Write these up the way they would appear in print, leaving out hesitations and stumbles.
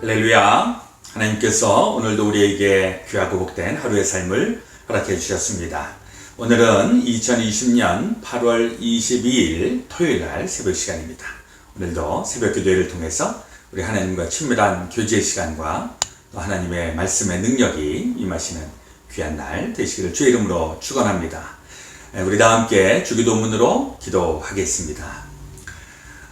할렐루야. 하나님께서 오늘도 우리에게 귀하고 복된 하루의 삶을 허락해 주셨습니다. 오늘은 2020년 8월 22일 토요일날 새벽 시간입니다. 오늘도 새벽 기도회를 통해서 우리 하나님과 친밀한 교제 시간과 또 하나님의 말씀의 능력이 임하시는 귀한 날 되시기를 주의 이름으로 축원합니다. 우리 다 함께 주기도문으로 기도하겠습니다.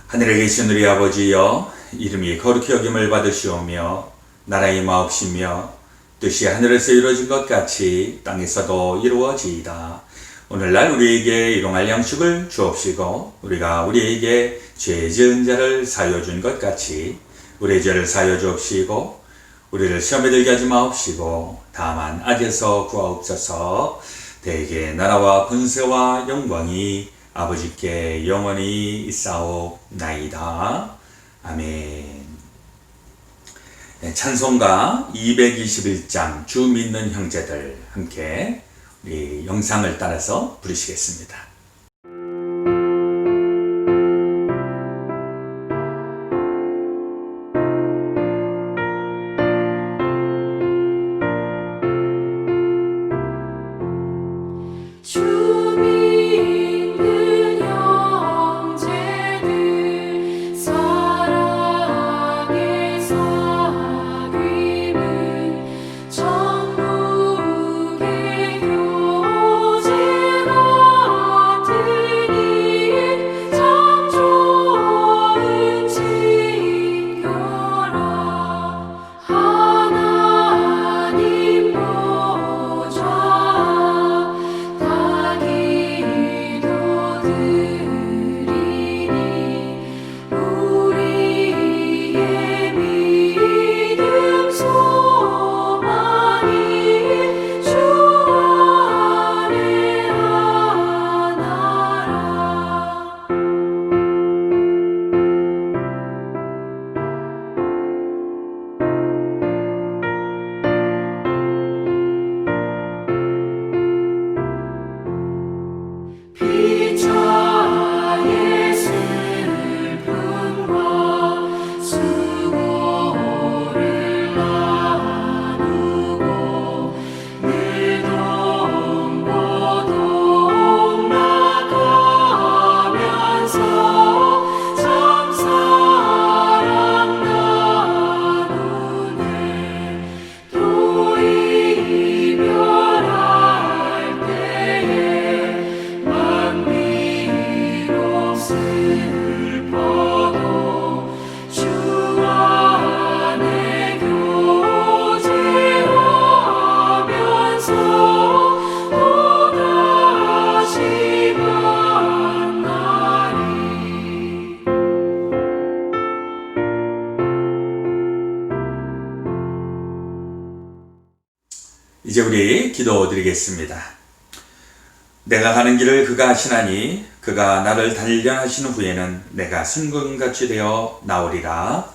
하늘에 계신 우리 아버지여, 이름이 거룩히 여김을 받으시오며 나라의 마옵시며 뜻이 하늘에서 이루어진 것 같이 땅에서도 이루어지이다. 오늘날 우리에게 일용할 양식을 주옵시고 우리가 우리에게 죄 지은 자를 사하여 준 것 같이 우리의 죄를 사하여 주옵시고 우리를 시험에 들게 하지 마옵시고 다만 악에서 구하옵소서. 대개 나라와 권세와 영광이 아버지께 영원히 있사옵나이다. 아멘. 찬송가 221장 주 믿는 형제들 함께 우리 영상을 따라서 부르시겠습니다. 이제 우리 기도 드리겠습니다. 내가 가는 길을 그가 하시나니 그가 나를 단련하신 후에는 내가 순금같이 되어 나오리라.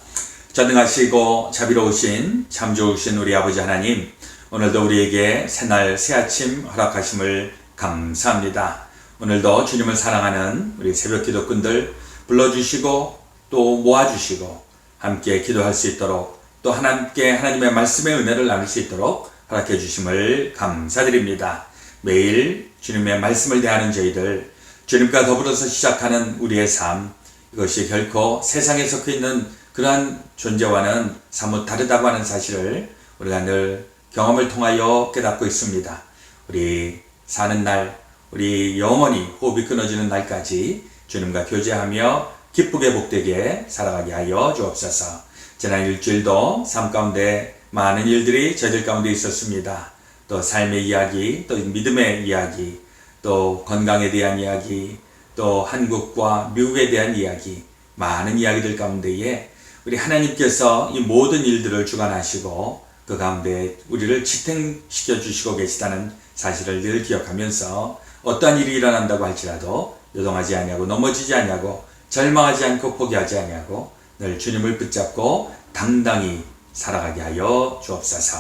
전능하시고 자비로우신 참 좋으신 우리 아버지 하나님, 오늘도 우리에게 새날 새아침 허락하심을 감사합니다. 오늘도 주님을 사랑하는 우리 새벽 기도꾼들 불러주시고 또 모아주시고 함께 기도할 수 있도록 또 함께 하나님의 말씀의 은혜를 나눌 수 있도록 허락해 주심을 감사드립니다. 매일 주님의 말씀을 대하는 저희들, 주님과 더불어서 시작하는 우리의 삶, 이것이 결코 세상에 속해 있는 그러한 존재와는 사뭇 다르다고 하는 사실을 우리가 늘 경험을 통하여 깨닫고 있습니다. 우리 사는 날, 우리 영원히 호흡이 끊어지는 날까지 주님과 교제하며 기쁘게 복되게 살아가게 하여 주옵소서. 지난 일주일도 삶 가운데 많은 일들이 저희들 가운데 있었습니다. 또 삶의 이야기, 또 믿음의 이야기, 또 건강에 대한 이야기, 또 한국과 미국에 대한 이야기, 많은 이야기들 가운데에 우리 하나님께서 이 모든 일들을 주관하시고 그 가운데 우리를 지탱시켜 주시고 계시다는 사실을 늘 기억하면서 어떠한 일이 일어난다고 할지라도 요동하지 아니하고 넘어지지 아니하고 절망하지 않고 포기하지 아니하고 늘 주님을 붙잡고 당당히 살아가게 하여 주옵소서.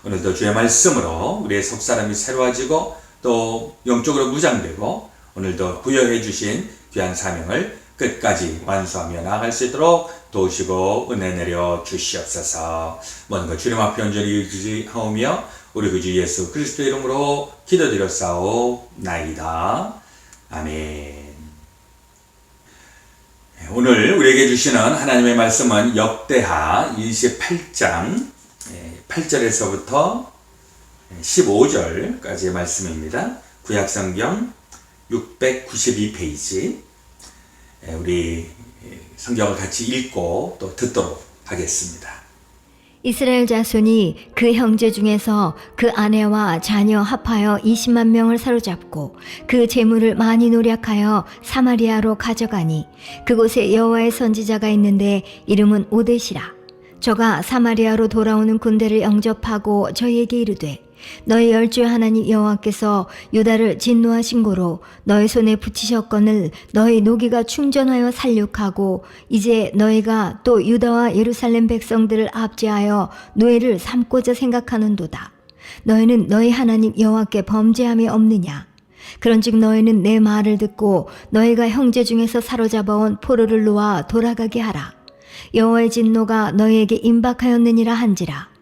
오늘도 주의 말씀으로 우리의 속사람이 새로워지고 또 영적으로 무장되고 오늘도 부여해 주신 귀한 사명을 끝까지 완수하며 나아갈 수 있도록 도우시고 은혜 내려 주시옵소서. 먼저 주님 앞에 온전히 의지하오며 우리 구주 예수 그리스도의 이름으로 기도드렸사오나이다. 아멘. 오늘 우리에게 주시는 하나님의 말씀은 역대하 28장 8절에서부터 15절까지의 말씀입니다. 구약성경 692페이지. 우리 성경을 같이 읽고 또 듣도록 하겠습니다. 이스라엘 자손이 그 형제 중에서 그 아내와 자녀 합하여 20만 명을 사로잡고 그 재물을 많이 노력하여 사마리아로 가져가니 그곳에 여호와의 선지자가 있는데 이름은 오뎃이라. 저가 사마리아로 돌아오는 군대를 영접하고 저희에게 이르되 너희 열주의 하나님 여호와께서 유다를 진노하신 고로 너희 손에 붙이셨거늘 너희 노기가 충전하여 살육하고 이제 너희가 또 유다와 예루살렘 백성들을 압제하여 노예를 삼고자 생각하는도다. 너희는 너희 하나님 여호와께 범죄함이 없느냐? 그런즉 너희는 내 말을 듣고 너희가 형제 중에서 사로잡아온 포로를 놓아 돌아가게 하라. 여호와의 진노가 너희에게 임박하였느니라 한지라.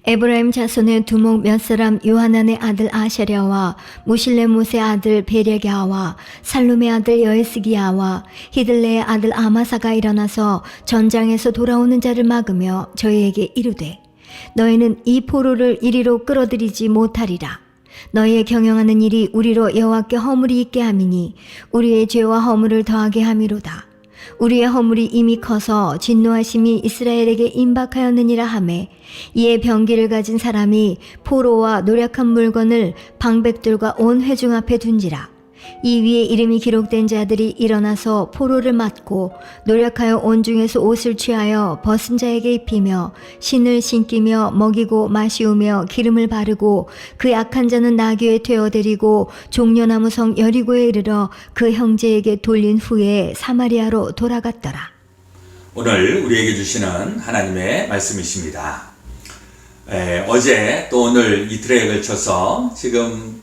에브라임 자손의 두목 몇 사람 요하난의 아들 아샤랴와 무실레못의 아들 베레갸와 살룸의 아들 여에스기야와 히들레의 아들 아마사가 일어나서 전장에서 돌아오는 자를 막으며 저희에게 이르되 너희는 이 포로를 이리로 끌어들이지 못하리라. 너희의 경영하는 일이 우리로 여호와께 허물이 있게 함이니 우리의 죄와 허물을 더하게 함이로다. 우리의 허물이 이미 커서 진노하심이 이스라엘에게 임박하였느니라 하매 이에 병기를 가진 사람이 포로와 노력한 물건을 방백들과 온 회중 앞에 둔지라. 이 위에 이름이 기록된 자들이 일어나서 포로를 맞고 노력하여 온 중에서 옷을 취하여 벗은 자에게 입히며 신을 신기며 먹이고 마시우며 기름을 바르고 그 약한 자는 나귀에 태워데리고 종려나무 성 여리고에 이르러 그 형제에게 돌린 후에 사마리아로 돌아갔더라. 오늘 우리에게 주시는 하나님의 말씀이십니다. 어제 또 오늘 이틀에 걸쳐서 지금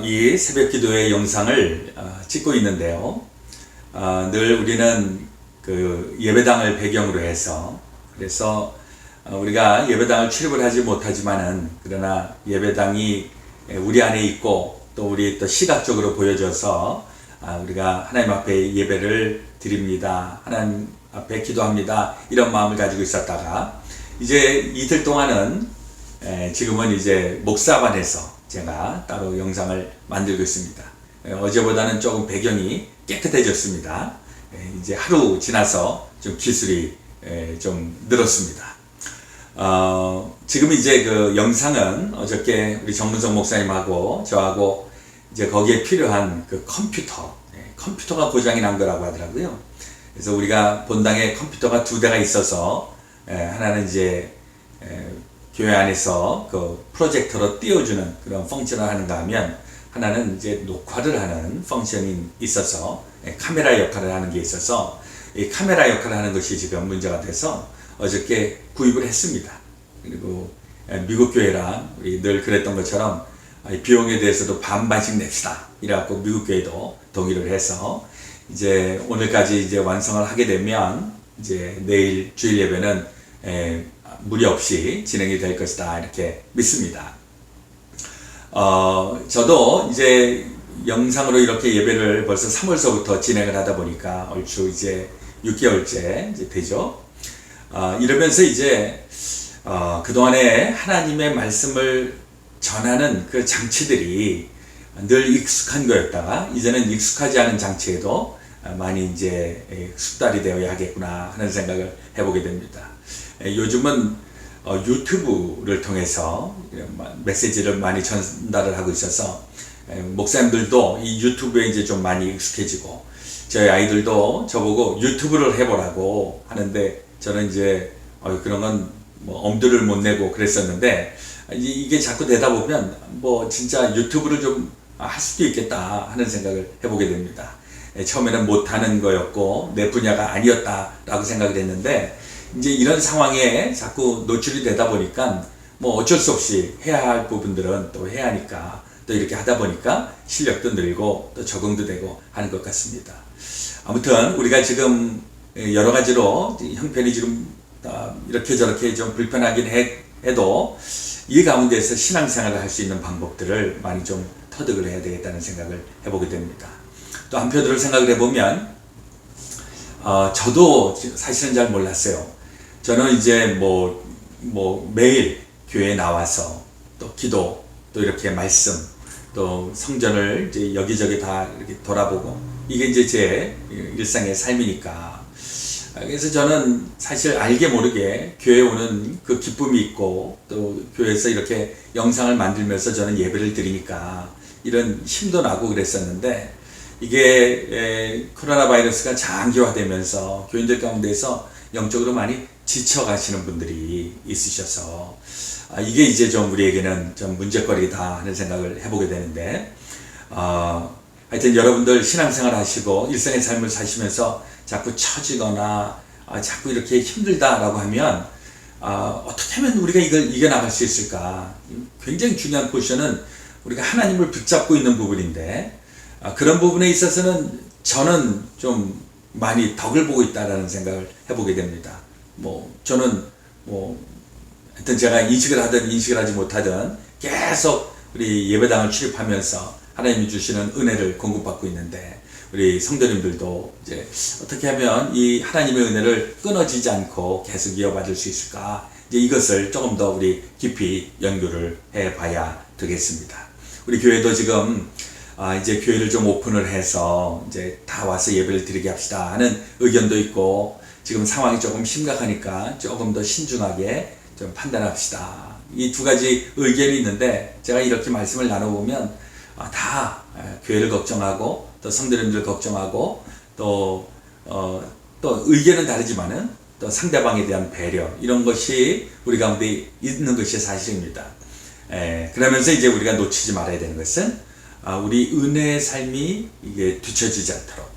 이 새벽 기도의 영상을 찍고 있는데요. 늘 우리는 그 예배당을 배경으로 해서 그래서 우리가 예배당을 출입을 하지 못하지만은 그러나 예배당이 우리 안에 있고 또 우리 또 시각적으로 보여져서 우리가 하나님 앞에 예배를 드립니다. 하나님 앞에 기도합니다. 이런 마음을 가지고 있었다가 이제 이틀 동안은 지금은 이제 목사반에서 제가 따로 영상을 만들고 있습니다. 어제보다는 조금 배경이 깨끗해졌습니다. 이제 하루 지나서 좀 기술이 좀 늘었습니다. 지금 이제 그 영상은 어저께 우리 정문성 목사님하고 저하고 이제 거기에 필요한 그 컴퓨터가 고장이 난 거라고 하더라고요. 그래서 우리가 본당에 컴퓨터가 2대가 있어서 하나는 이제 교회 안에서 그 프로젝터로 띄워주는 그런 펑션을 하는가 하면 하나는 이제 녹화를 하는 펑션이 있어서 카메라 역할을 하는 게 있어서 이 카메라 역할을 하는 것이 지금 문제가 돼서 어저께 구입을 했습니다. 그리고 미국 교회랑 우리 늘 그랬던 것처럼 비용에 대해서도 반반씩 냅시다. 이래갖고 미국 교회도 동의를 해서 이제 오늘까지 이제 완성을 하게 되면 이제 내일 주일 예배는 무리 없이 진행이 될 것이다 이렇게 믿습니다. 저도 이제 영상으로 이렇게 예배를 벌써 3월서부터 진행을 하다 보니까 얼추 이제 6개월째 이제 되죠. 이러면서 이제 그동안에 하나님의 말씀을 전하는 그 장치들이 늘 익숙한 거였다가 이제는 익숙하지 않은 장치에도 많이 이제 숙달이 되어야 하겠구나 하는 생각을 해보게 됩니다. 요즘은 유튜브를 통해서 메시지를 많이 전달을 하고 있어서 목사님들도 이 유튜브에 이제 좀 많이 익숙해지고 저희 아이들도 저보고 유튜브를 해보라고 하는데 저는 이제 그런 건 뭐 엄두를 못 내고 그랬었는데 이게 자꾸 되다 보면 뭐 진짜 유튜브를 좀 할 수도 있겠다 하는 생각을 해보게 됩니다. 처음에는 못하는 거였고 내 분야가 아니었다라고 생각을 했는데 이제 이런 상황에 자꾸 노출이 되다 보니까 뭐 어쩔 수 없이 해야 할 부분들은 또 해야 하니까 또 이렇게 하다 보니까 실력도 늘고 또 적응도 되고 하는 것 같습니다. 아무튼 우리가 지금 여러 가지로 형편이 지금 이렇게 저렇게 좀 불편하긴 해도 이 가운데서 신앙생활을 할 수 있는 방법들을 많이 좀 터득을 해야 되겠다는 생각을 해보게 됩니다. 또 한편으로 생각을 해보면 저도 사실은 잘 몰랐어요. 저는 이제 매일 교회에 나와서 또 기도, 또 이렇게 말씀, 또 성전을 이제 여기저기 다 이렇게 돌아보고, 이게 이제 제 일상의 삶이니까. 그래서 저는 사실 알게 모르게 교회에 오는 그 기쁨이 있고, 또 교회에서 이렇게 영상을 만들면서 저는 예배를 드리니까 이런 힘도 나고 그랬었는데, 이게 코로나 바이러스가 장기화되면서 교인들 가운데서 영적으로 많이 지쳐가시는 분들이 있으셔서 이게 이제 좀 우리에게는 좀 문제거리다 하는 생각을 해보게 되는데, 하여튼 여러분들 신앙생활 하시고 일상의 삶을 사시면서 자꾸 처지거나 자꾸 이렇게 힘들다라고 하면 어떻게 하면 우리가 이걸 이겨나갈 수 있을까? 굉장히 중요한 포지션은 우리가 하나님을 붙잡고 있는 부분인데, 그런 부분에 있어서는 저는 좀 많이 덕을 보고 있다라는 생각을 해보게 됩니다. 저는 하여튼 제가 인식을 하든 인식을 하지 못하든 계속 우리 예배당을 출입하면서 하나님이 주시는 은혜를 공급받고 있는데, 우리 성도님들도 이제 어떻게 하면 이 하나님의 은혜를 끊어지지 않고 계속 이어받을 수 있을까? 이제 이것을 조금 더 우리 깊이 연구를 해봐야 되겠습니다. 우리 교회도 지금 이제 교회를 좀 오픈을 해서 이제 다 와서 예배를 드리게 합시다 하는 의견도 있고, 지금 상황이 조금 심각하니까 조금 더 신중하게 좀 판단합시다. 이 두 가지 의견이 있는데, 제가 이렇게 말씀을 나눠보면 다 교회를 걱정하고 또 성도님들 걱정하고 또 의견은 다르지만은 또 상대방에 대한 배려, 이런 것이 우리 가운데 있는 것이 사실입니다. 그러면서 이제 우리가 놓치지 말아야 되는 것은 우리 은혜의 삶이 이게 뒤처지지 않도록,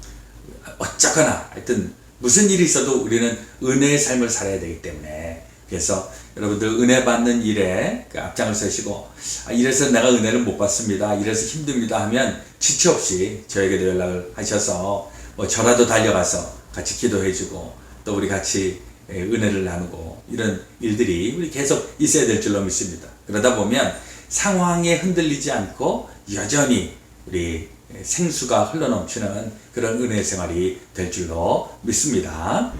어쩌거나 하여튼 무슨 일이 있어도 우리는 은혜의 삶을 살아야 되기 때문에, 그래서 여러분들 은혜 받는 일에 앞장을 서시고, 이래서 내가 은혜를 못 받습니다, 이래서 힘듭니다 하면 지체 없이 저에게도 연락을 하셔서 저라도 달려가서 같이 기도해주고, 또 우리 같이 은혜를 나누고, 이런 일들이 우리 계속 있어야 될 줄로 믿습니다. 그러다 보면 상황에 흔들리지 않고 여전히 우리 생수가 흘러넘치는 그런 은혜 생활이 될 줄로 믿습니다.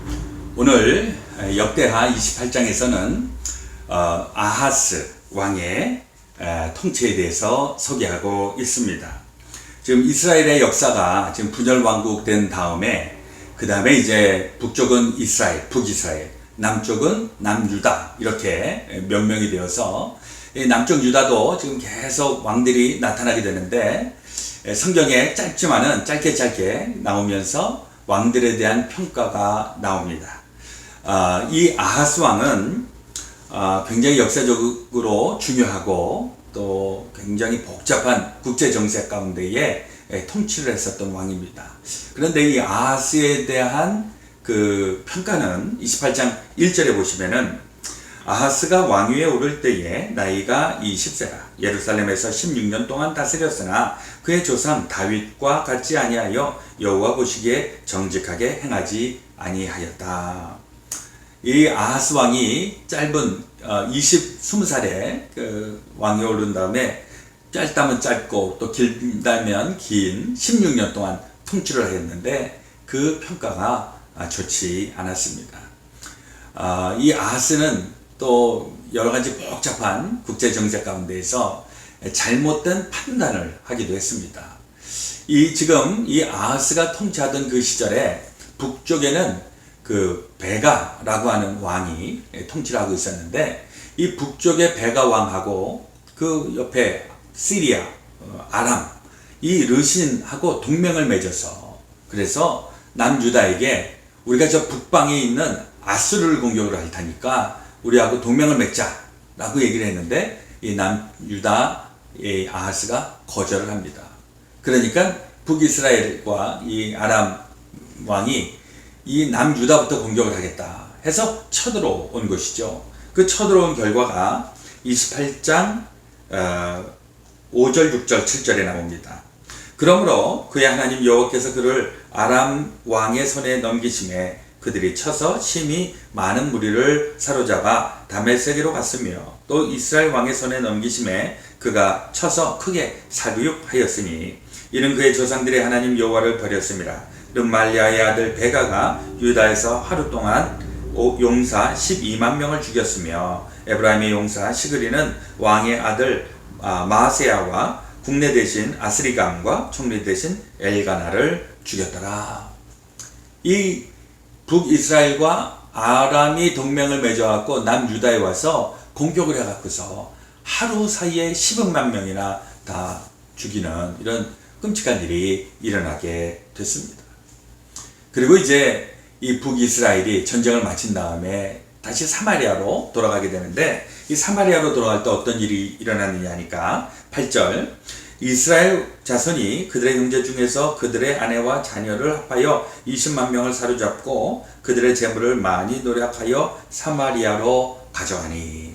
오늘 역대하 28장에서는 아하스 왕의 통치에 대해서 소개하고 있습니다. 지금 이스라엘의 역사가 지금 분열 왕국된 다음에, 그 다음에 이제 북쪽은 이스라엘, 북이스라엘, 남쪽은 남유다, 이렇게 명명이 되어서 남쪽 유다도 지금 계속 왕들이 나타나게 되는데, 성경에 짧지만은 짧게 나오면서 왕들에 대한 평가가 나옵니다. 이 아하스 왕은 굉장히 역사적으로 중요하고 또 굉장히 복잡한 국제 정세 가운데에 통치를 했었던 왕입니다. 그런데 이 아하스에 대한 그 평가는 28장 1절에 보시면은, 아하스가 왕위에 오를 때에 나이가 20세라 예루살렘에서 16년 동안 다스렸으나 그의 조상 다윗과 같지 아니하여 여호와 보시기에 정직하게 행하지 아니하였다. 이 아하스 왕이 짧은 20살에 그 왕위에 오른 다음에 짧다면 짧고 또 길다면 긴 16년 동안 통치를 하였는데, 그 평가가 좋지 않았습니다. 이 아하스는 또 여러 가지 복잡한 국제 정세 가운데에서 잘못된 판단을 하기도 했습니다. 지금 이 아하스가 통치하던 그 시절에 북쪽에는 그 베가라고 하는 왕이 통치를 하고 있었는데, 이 북쪽의 베가 왕하고 그 옆에 시리아, 아람, 이 르신하고 동맹을 맺어서, 그래서 남유다에게 우리가 저 북방에 있는 아수르를 공격을 할 테니까 우리하고 동맹을 맺자라고 얘기를 했는데, 이 남유다의 아하스가 거절을 합니다. 그러니까 북이스라엘과 이 아람 왕이 이 남유다부터 공격을 하겠다 해서 쳐들어온 것이죠. 그 쳐들어온 결과가 28장 5절, 6절, 7절에 나옵니다. 그러므로 그의 하나님 여호와께서 그를 아람 왕의 손에 넘기심에 그들이 쳐서 심히 많은 무리를 사로잡아 다메섹으로 갔으며 또 이스라엘 왕의 손에 넘기심에 그가 쳐서 크게 사교육하였으니 이는 그의 조상들의 하나님 여호와를 버렸습니다. 름말리아의 아들 베가가 유다에서 하루 동안 용사 12만 명을 죽였으며 에브라임의 용사 시그리는 왕의 아들 마세야와 국내 대신 아스리감과 총리 대신 엘가나를 죽였더라. 이 북이스라엘과 아람이 동맹을 맺어갖고 남유다에 와서 공격을 해갖고서 하루 사이에 10만 명이나 다 죽이는 이런 끔찍한 일이 일어나게 됐습니다. 그리고 이제 이 북이스라엘이 전쟁을 마친 다음에 다시 사마리아로 돌아가게 되는데 이 사마리아로 돌아갈 때 어떤 일이 일어났느냐 하니까 8절 이스라엘 자손이 그들의 형제 중에서 그들의 아내와 자녀를 합하여 20만 명을 사로잡고 그들의 재물을 많이 노력하여 사마리아로 가져가니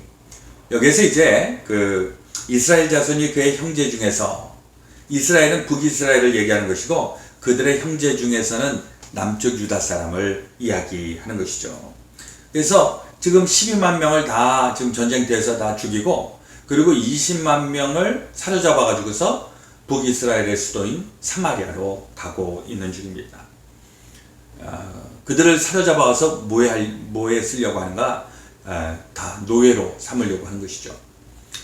여기서 이제 그 이스라엘 자손이 그의 형제 중에서 이스라엘은 북이스라엘을 얘기하는 것이고 그들의 형제 중에서는 남쪽 유다 사람을 이야기하는 것이죠. 그래서 지금 12만 명을 다 지금 전쟁터에서 다 죽이고 그리고 20만 명을 사로잡아 가지고서 북이스라엘의 수도인 사마리아로 가고 있는 중입니다. 그들을 사로잡아 가서 뭐에 쓰려고 하는가? 다 노예로 삼으려고 하는 것이죠.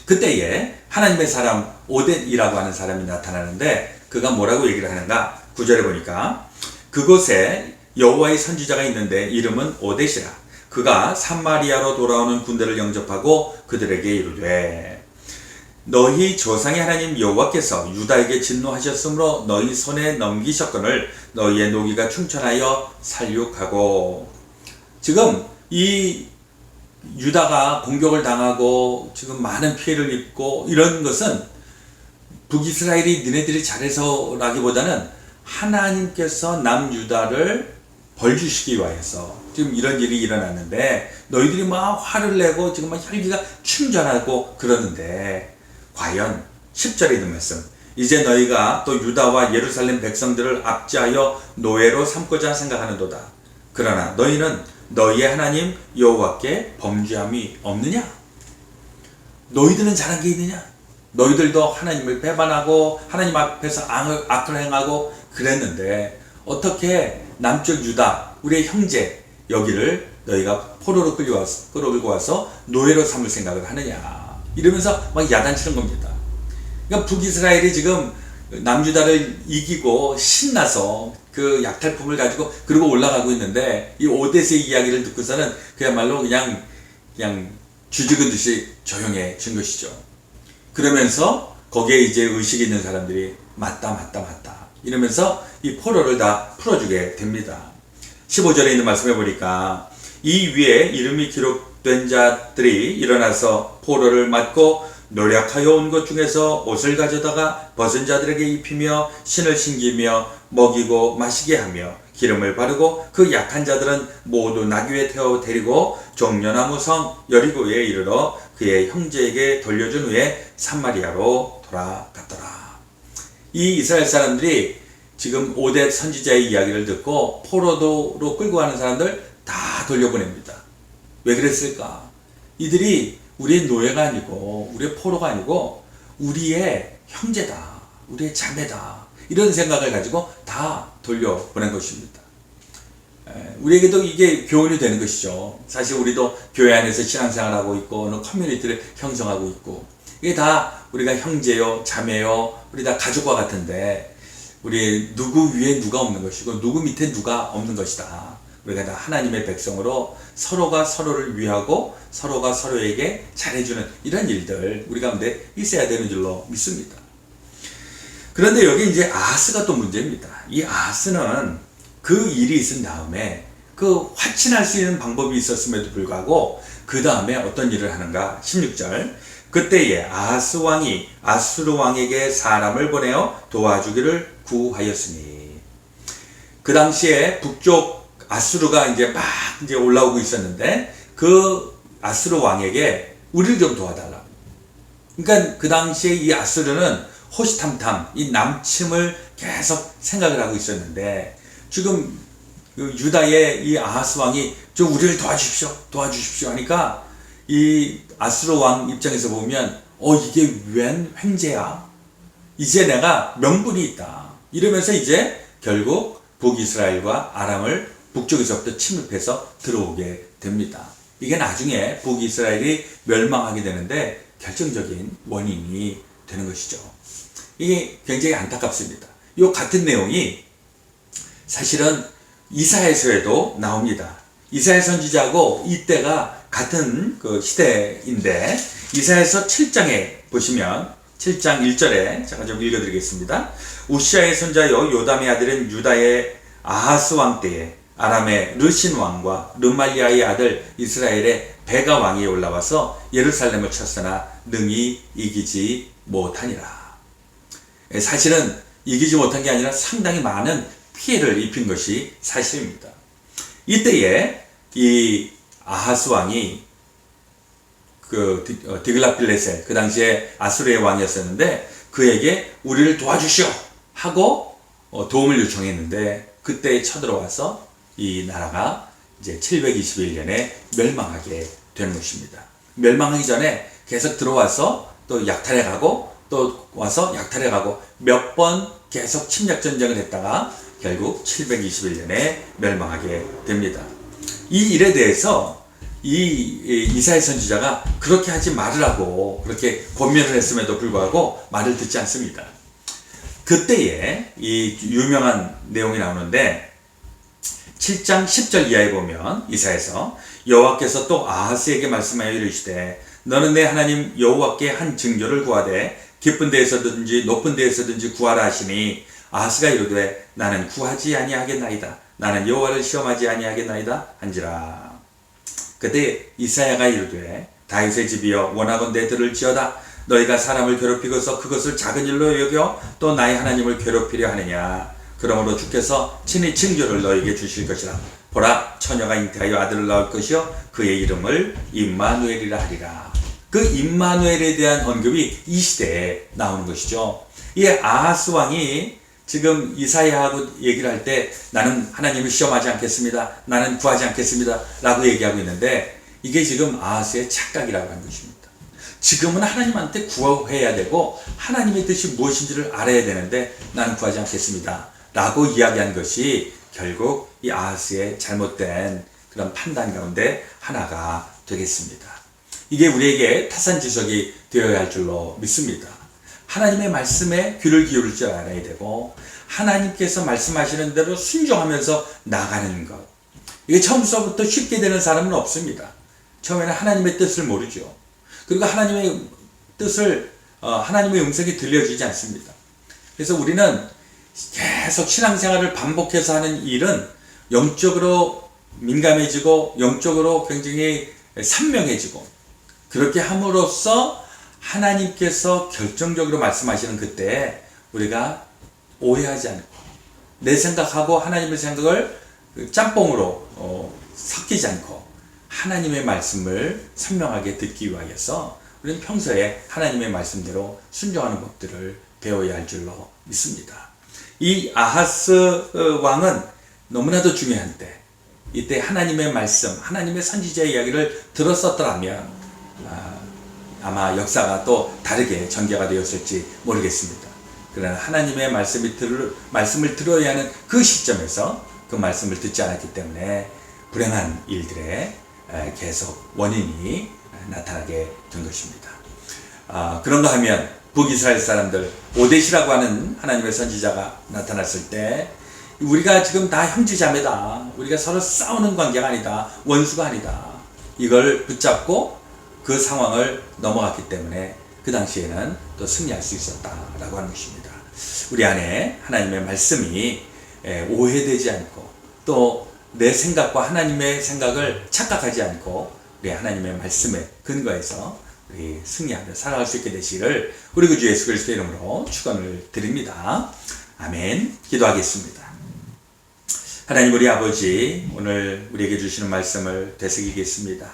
그때에 하나님의 사람 오뎃이라고 하는 사람이 나타나는데 그가 뭐라고 얘기를 하는가? 9절에 보니까 그곳에 여호와의 선지자가 있는데 이름은 오뎃이라. 그가 사마리아로 돌아오는 군대를 영접하고 그들에게 이르되 너희 조상의 하나님 여호와께서 유다에게 진노하셨으므로 너희 손에 넘기셨거늘 너희의 노기가 충천하여 살육하고. 지금 이 유다가 공격을 당하고 지금 많은 피해를 입고 이런 것은 북이스라엘이 니네들이 잘해서라기보다는 하나님께서 남유다를 벌주시기 위해서 지금 이런 일이 일어났는데 너희들이 막 화를 내고 지금 막 혈기가 충전하고 그러는데 과연 10절에 있는 말씀 이제 너희가 또 유다와 예루살렘 백성들을 압제하여 노예로 삼고자 생각하는도다. 그러나 너희는 너희의 하나님 여호와께 범죄함이 없느냐? 너희들은 잘한 게 있느냐? 너희들도 하나님을 배반하고 하나님 앞에서 악을 행하고 그랬는데 어떻게 남쪽 유다 우리의 형제 여기를 너희가 포로로 끌고 와서 노예로 삼을 생각을 하느냐 이러면서 막 야단치는 겁니다. 그러니까 북이스라엘이 지금 남유다를 이기고 신나서 그 약탈품을 가지고 그리고 올라가고 있는데 이 오뎃의 이야기를 듣고서는 그야말로 그냥 쥐죽은 듯이 조용해진 것이죠. 그러면서 거기에 이제 의식이 있는 사람들이 맞다 이러면서 이 포로를 다 풀어주게 됩니다. 15절에 있는 말씀해 보니까 이 위에 이름이 기록된 자들이 일어나서 포로를 맞고 노력하여 온 것 중에서 옷을 가져다가 벗은 자들에게 입히며 신을 신기며 먹이고 마시게 하며 기름을 바르고 그 약한 자들은 모두 나귀에 태워 데리고 종려나무 성 여리고에 이르러 그의 형제에게 돌려준 후에 사마리아로 돌아갔더라. 이 이스라엘 사람들이 지금 오뎃 선지자의 이야기를 듣고 포로도로 끌고 가는 사람들 다 돌려보냅니다. 왜 그랬을까? 이들이 우리의 노예가 아니고 우리의 포로가 아니고 우리의 형제다, 우리의 자매다 이런 생각을 가지고 다 돌려보낸 것입니다. 우리에게도 이게 교훈이 되는 것이죠. 사실 우리도 교회 안에서 신앙생활하고 있고 커뮤니티를 형성하고 있고 이게 다 우리가 형제요 자매요 우리 다 가족과 같은데 우리 누구 위에 누가 없는 것이고 누구 밑에 누가 없는 것이다. 우리가 다 하나님의 백성으로 서로가 서로를 위하고 서로가 서로에게 잘해주는 이런 일들 우리 가운데 있어야 되는 줄로 믿습니다. 그런데 여기 이제 아하스가 또 문제입니다. 이 아하스는 그 일이 있은 다음에 그 화친할 수 있는 방법이 있었음에도 불구하고 그 다음에 어떤 일을 하는가? 16절 그때에 아하스 왕이 아수르 왕에게 사람을 보내어 도와주기를 구하였으니 그 당시에 북쪽 아수르가 이제 막 이제 올라오고 있었는데 그 아수르 왕에게 우리를 좀 도와달라. 그러니까 그 당시에 이 아수르는 호시탐탐 이 남침을 계속 생각을 하고 있었는데, 지금 그 유다의 이 아하스 왕이 저 우리를 도와주십시오 하니까 이 아수르 왕 입장에서 보면 이게 웬 횡재야? 이제 내가 명분이 있다. 이러면서 이제 결국 북이스라엘과 아람을 북쪽에서부터 침입해서 들어오게 됩니다. 이게 나중에 북이스라엘이 멸망하게 되는데 결정적인 원인이 되는 것이죠. 이게 굉장히 안타깝습니다. 이 같은 내용이 사실은 이사야서에도 나옵니다. 이사야 선지자하고 이때가 같은 그 시대인데, 이사야서 7장에 보시면 7장 1절에 제가 좀 읽어드리겠습니다. 우시아의 손자요 요담의 아들은 유다의 아하스 왕 때에 아람의 르신 왕과 르말리아의 아들 이스라엘의 베가 왕이 올라와서 예루살렘을 쳤으나 능히 이기지 못하니라. 사실은 이기지 못한 게 아니라 상당히 많은 피해를 입힌 것이 사실입니다. 이때에 이 아하스 왕이 그 디글랏빌레셀, 그 당시에 아수르의 왕이었었는데, 그에게 우리를 도와주시오 하고 도움을 요청했는데, 그때 쳐들어와서 이 나라가 이제 721년에 멸망하게 되는 것입니다. 멸망하기 전에 계속 들어와서 또 약탈해가고 또 와서 약탈해가고 몇 번 계속 침략 전쟁을 했다가 결국 721년에 멸망하게 됩니다. 이 일에 대해서 이 이사야 선지자가 그렇게 하지 말으라고 그렇게 권면을 했음에도 불구하고 말을 듣지 않습니다. 그때에 이 유명한 내용이 나오는데, 7장 10절 이하에 보면 이사야서 여호와께서 또 아하스에게 말씀하여 이르시되 너는 내 하나님 여호와께 한 증거를 구하되 깊은 데에서든지 높은 데에서든지 구하라 하시니, 아하스가 이르되 나는 구하지 아니하겠나이다. 나는 여호와를 시험하지 아니하겠나이다 한지라. 그때 이사야가 이르되 다윗의 집이여 원하건대 들을지어다. 너희가 사람을 괴롭히고서 그것을 작은 일로 여겨 또 나의 하나님을 괴롭히려 하느냐. 그러므로 주께서 친히 징조를 너희에게 주실 것이라. 보라, 처녀가 잉태하여 아들을 낳을 것이요 그의 이름을 임마누엘이라 하리라. 그 임마누엘에 대한 언급이 이 시대에 나오는 것이죠. 이 아하스 왕이 지금 이사야하고 얘기를 할 때 나는 하나님을 시험하지 않겠습니다. 나는 구하지 않겠습니다. 라고 얘기하고 있는데, 이게 지금 아하스의 착각이라고 하는 것입니다. 지금은 하나님한테 구해야 되고 하나님의 뜻이 무엇인지를 알아야 되는데 나는 구하지 않겠습니다. 라고 이야기한 것이 결국 이 아하스의 잘못된 그런 판단 가운데 하나가 되겠습니다. 이게 우리에게 타산지석이 되어야 할 줄로 믿습니다. 하나님의 말씀에 귀를 기울일 줄 알아야 되고, 하나님께서 말씀하시는 대로 순종하면서 나가는 것. 이게 처음부터 쉽게 되는 사람은 없습니다. 처음에는 하나님의 뜻을 모르죠. 그리고 하나님의 뜻을, 하나님의 음성이 들려지지 않습니다. 그래서 우리는 계속 신앙생활을 반복해서 하는 일은 영적으로 민감해지고 영적으로 굉장히 선명해지고, 그렇게 함으로써 하나님께서 결정적으로 말씀하시는 그때 우리가 오해하지 않고 내 생각하고 하나님의 생각을 짬뽕으로 섞이지 않고 하나님의 말씀을 선명하게 듣기 위하여서 우리는 평소에 하나님의 말씀대로 순종하는 법들을 배워야 할 줄로 믿습니다. 이 아하스 왕은 너무나도 중요한 때, 이때 하나님의 말씀, 하나님의 선지자의 이야기를 들었었더라면 아마 역사가 또 다르게 전개가 되었을지 모르겠습니다. 그러나 하나님의 말씀을 들어야 하는 그 시점에서 그 말씀을 듣지 않았기 때문에 불행한 일들에 계속 원인이 나타나게 된 것입니다. 그런가 하면 북이스라엘 사람들, 오데시라고 하는 하나님의 선지자가 나타났을 때 우리가 지금 다 형제자매다, 우리가 서로 싸우는 관계가 아니다, 원수가 아니다, 이걸 붙잡고 그 상황을 넘어갔기 때문에 그 당시에는 또 승리할 수 있었다라고 하는 것입니다. 우리 안에 하나님의 말씀이 오해되지 않고 또 내 생각과 하나님의 생각을 착각하지 않고 우리 하나님의 말씀에 근거해서 우리 승리하며 살아갈 수 있게 되시기를 우리 구주 예수 그리스도의 이름으로 축원을 드립니다. 아멘. 기도하겠습니다. 하나님 우리 아버지, 오늘 우리에게 주시는 말씀을 되새기겠습니다.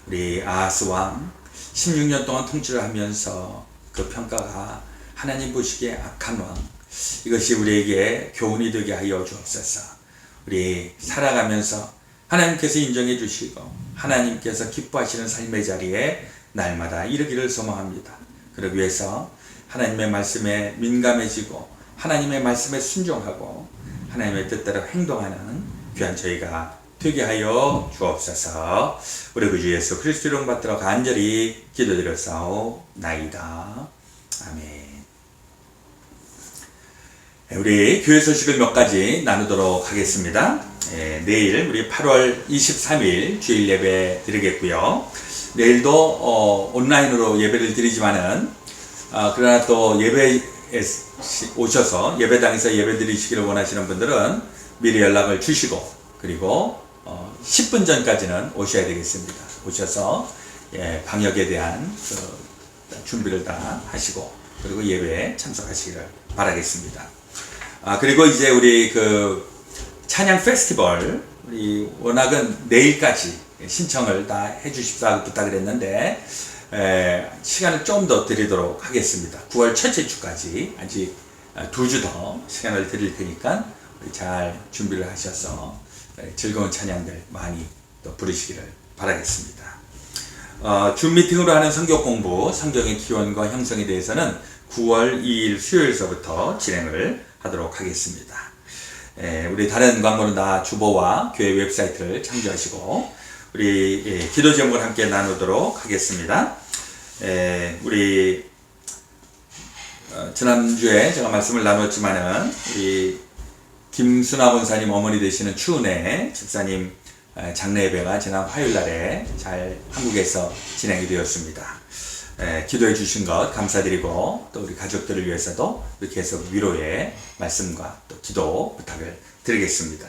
우리 아하스 왕 16년 동안 통치를 하면서 그 평가가 하나님 보시기에 악한 왕, 이것이 우리에게 교훈이 되게 하여 주옵소서. 우리 살아가면서 하나님께서 인정해 주시고 하나님께서 기뻐하시는 삶의 자리에 날마다 이르기를 소망합니다. 그러기 위해서 하나님의 말씀에 민감해지고 하나님의 말씀에 순종하고 하나님의 뜻대로 행동하는 귀한 저희가 되게 하여 주옵소서. 우리 구주 예수 그리스도 이름 받들어 간절히 기도드렸사오나이다. 아멘. 우리 교회 소식을 몇 가지 나누도록 하겠습니다. 내일 우리 8월 23일 주일 예배 드리겠고요. 내일도 온라인으로 예배를 드리지만은 그러나 또 예배에 오셔서 예배당에서 예배 드리시기를 원하시는 분들은 미리 연락을 주시고 그리고 10분 전까지는 오셔야 되겠습니다. 오셔서 방역에 대한 준비를 다 하시고 그리고 예배에 참석하시기를 바라겠습니다. 그리고 이제 우리 그 찬양 페스티벌 우리 워낙은 내일까지 신청을 다 해주십사 부탁을 했는데 시간을 좀 더 드리도록 하겠습니다. 9월 첫째 주까지 아직 2주 더 시간을 드릴 테니까 우리 잘 준비를 하셔서 즐거운 찬양들 많이 또 부르시기를 바라겠습니다. 줌 미팅으로 하는 성경 공부, 성경의 기원과 형성에 대해서는 9월 2일 수요일서부터 진행을 하도록 하겠습니다. 우리 다른 광고는 다 주보와 교회 웹사이트를 참조하시고 우리 기도 제목을 함께 나누도록 하겠습니다. 우리 지난주에 제가 말씀을 나눴지만은 우리 김순아 권사님 어머니 되시는 추은혜 집사님 장례 예배가 지난 화요일날에 잘 한국에서 진행이 되었습니다. 기도해 주신 것 감사드리고 또 우리 가족들을 위해서도 계속 위로의 말씀과 또 기도 부탁을 드리겠습니다.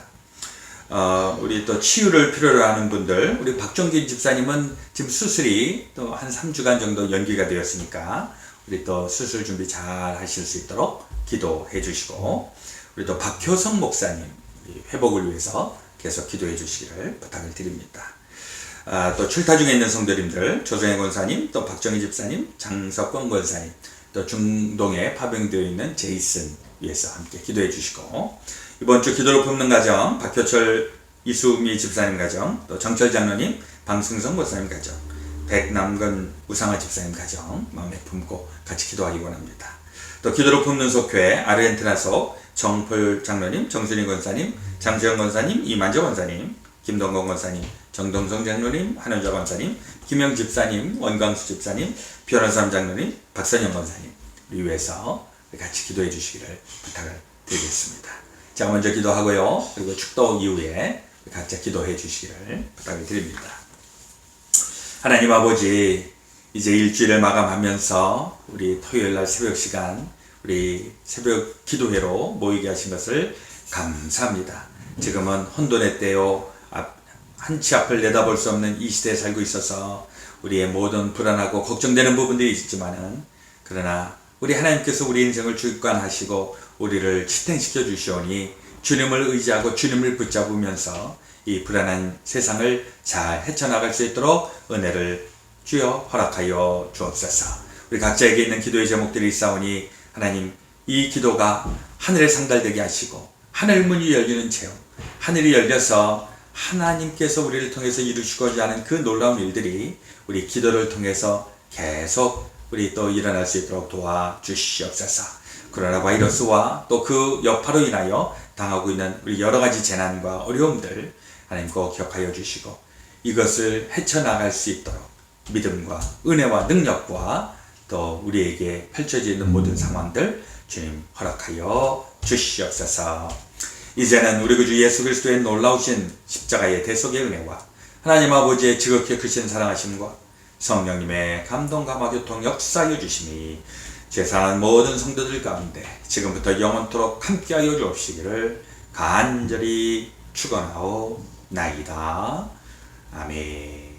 우리 또 치유를 필요로 하는 분들, 우리 박종균 집사님은 지금 수술이 또 한 3주간 정도 연기가 되었으니까 우리 또 수술 준비 잘 하실 수 있도록 기도해 주시고 우리 또 박효성 목사님 회복을 위해서 계속 기도해 주시기를 부탁을 드립니다. 또 출타 중에 있는 성도님들 조정혜 권사님, 또 박정희 집사님, 장석권 권사님, 또 중동에 파병되어 있는 제이슨 위해서 함께 기도해 주시고 이번 주 기도로 품는 가정 박효철 이수미 집사님 가정, 또 정철 장로님, 방승성 권사님 가정, 백남건 우상화 집사님 가정 마음에 품고 같이 기도하기 원합니다. 또 기도로 품는 속교회 아르헨티나 속 정폴 장로님, 정순희 권사님, 장수영 권사님, 이만재 권사님, 김동건 권사님, 정동성 장로님, 한원자 권사님, 김영 집사님, 원광수 집사님, 변호삼 장로님, 박선영 권사님 위해서 같이 기도해 주시기를 부탁을 드리겠습니다. 제가 먼저 기도하고요. 그리고 축도 이후에 각자 기도해 주시기를 부탁을 드립니다. 하나님 아버지, 이제 일주일을 마감하면서 우리 토요일날 새벽 시간 우리 새벽 기도회로 모이게 하신 것을 감사합니다. 지금은 혼돈의 때요, 한치 앞을 내다볼 수 없는 이 시대에 살고 있어서 우리의 모든 불안하고 걱정되는 부분들이 있지만은 그러나 우리 하나님께서 우리 인생을 주관하시고 우리를 지탱시켜 주시오니 주님을 의지하고 주님을 붙잡으면서 이 불안한 세상을 잘 헤쳐나갈 수 있도록 은혜를 주여 허락하여 주옵소서. 우리 각자에게 있는 기도의 제목들이 있사오니 하나님, 이 기도가 하늘에 상달되게 하시고 하늘 문이 열리는 체험, 하늘이 열려서 하나님께서 우리를 통해서 이루시고자 하는 그 놀라운 일들이 우리 기도를 통해서 계속 우리 또 일어날 수 있도록 도와주시옵소서. 코로나 바이러스와 또 그 여파로 인하여 당하고 있는 우리 여러 가지 재난과 어려움들 하나님 꼭 기억하여 주시고 이것을 헤쳐나갈 수 있도록 믿음과 은혜와 능력과 또 우리에게 펼쳐져 있는 모든 상황들 주님 허락하여 주시옵소서. 이제는 우리 구주 예수 그리스도의 놀라우신 십자가의 대속의 은혜와 하나님 아버지의 지극히 크신 사랑하심과 성령님의 감동과 교통 역사하여 주심이 죄사한 모든 성도들 가운데 지금부터 영원토록 함께하여 주옵시기를 간절히 축원하오나이다. 아멘.